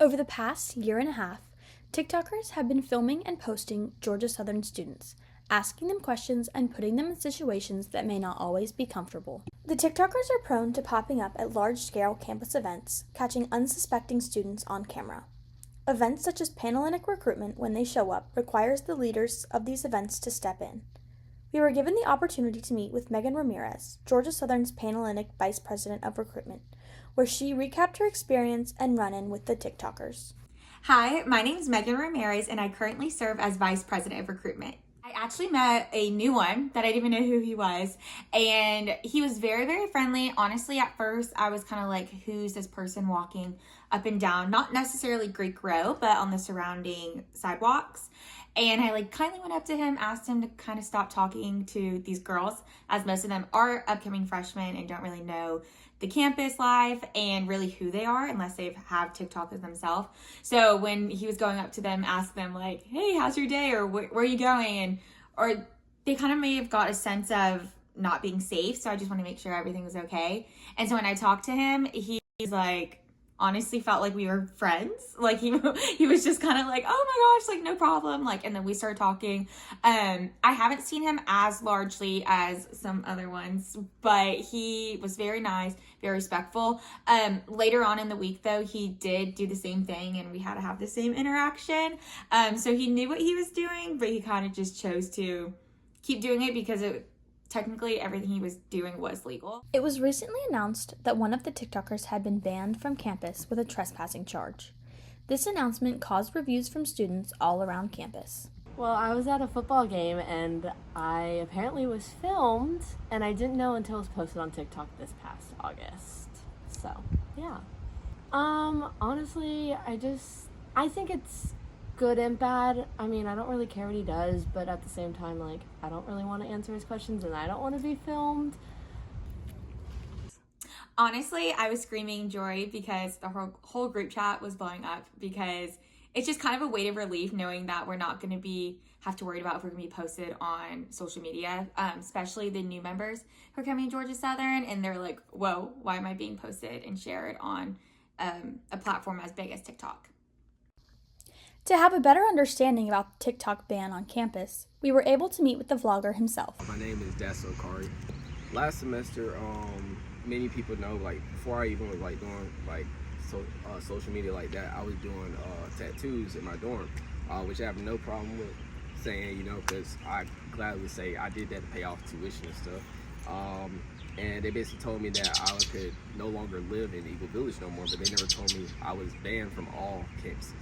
Over the past year and a half, TikTokers have been filming and posting Georgia Southern students, asking them questions and putting them in situations that may not always be comfortable. The TikTokers are prone to popping up at large-scale campus events, catching unsuspecting students on camera. Events such as Panhellenic recruitment, when they show up, requires the leaders of these events to step in. We were given the opportunity to meet with Megan Ramirez, Georgia Southern's Panhellenic Vice President of Recruitment, where she recapped her experience and run-in with the TikTokers. Hi, my name is Megan Ramirez, and I currently serve as Vice President of Recruitment. I actually met a new one that I didn't even know who he was, and he was very, very friendly. Honestly, at first, I was kind of like, who's this person walking up and down? Not necessarily Greek Row, but on the surrounding sidewalks. And I kindly went up to him, asked him to kind of stop talking to these girls, as most of them are upcoming freshmen and don't really know the campus life and really who they are unless they have TikTokers themselves. So when he was going up to them, ask them like, hey, how's your day? Or where are you going? Or they kind of may have got a sense of not being safe. So I just want to make sure everything was okay. And so when I talked to him, he's like, honestly felt like we were friends. Like he was just kind of like, oh my gosh, like no problem. And then we started talking. I haven't seen him as largely as some other ones, but he was very nice, very respectful. Later on in the week though, he did do the same thing and we had to have the same interaction. So he knew what he was doing, but he kind of just chose to keep doing it because technically everything he was doing was legal. It was recently announced that one of the TikTokers had been banned from campus with a trespassing charge. This announcement caused reviews from students all around campus. Well, I was at a football game and I apparently was filmed and I didn't know until it was posted on TikTok this past August. So, yeah. Honestly, I think it's good and bad. I mean, I don't really care what he does, but at the same time, I don't really want to answer his questions and I don't want to be filmed. Honestly, I was screaming joy because the whole group chat was blowing up because it's just kind of a weight of relief knowing that we're not going to have to worry about if we're going to be posted on social media, especially the new members who are coming to Georgia Southern and they're like, whoa, why am I being posted and shared on a platform as big as TikTok? To have a better understanding about the TikTok ban on campus, we were able to meet with the vlogger himself. My name is Dasso Kari. Last semester, many people know, before I even was doing social media like that, I was doing tattoos in my dorm, which I have no problem with saying, because I gladly say I did that to pay off tuition and stuff. And they basically told me that I could no longer live in Eagle Village no more, but they never told me I was banned from all campuses.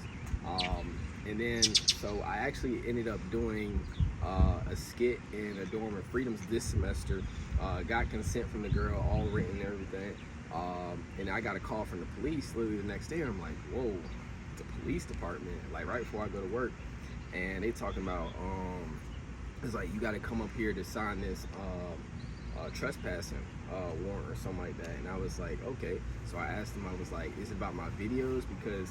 And then, so I actually ended up doing a skit in a dorm at Freedoms this semester, got consent from the girl, all written and everything, and I got a call from the police literally the next day, and I'm like, whoa, the police department, right before I go to work, and they talking about, it's like, you got to come up here to sign this trespassing warrant or something like that. And I was like, okay. So I asked him, I was like, is it about my videos? Because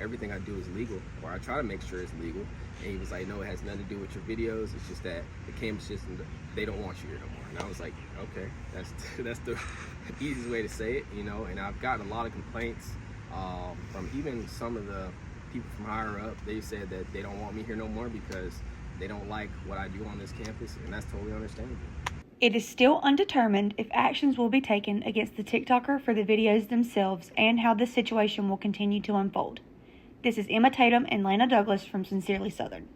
everything I do is legal, or I try to make sure it's legal. And he was like, no, it has nothing to do with your videos. It's just that the campus system, they don't want you here no more. And I was like, okay, that's the easiest way to say it, and I've gotten a lot of complaints from even some of the people from higher up. They said that they don't want me here no more because they don't like what I do on this campus, and that's totally understandable. It is still undetermined if actions will be taken against the TikToker for the videos themselves and how this situation will continue to unfold. This is Emma Tatum and Lanna Douglas from Sincerely Southern.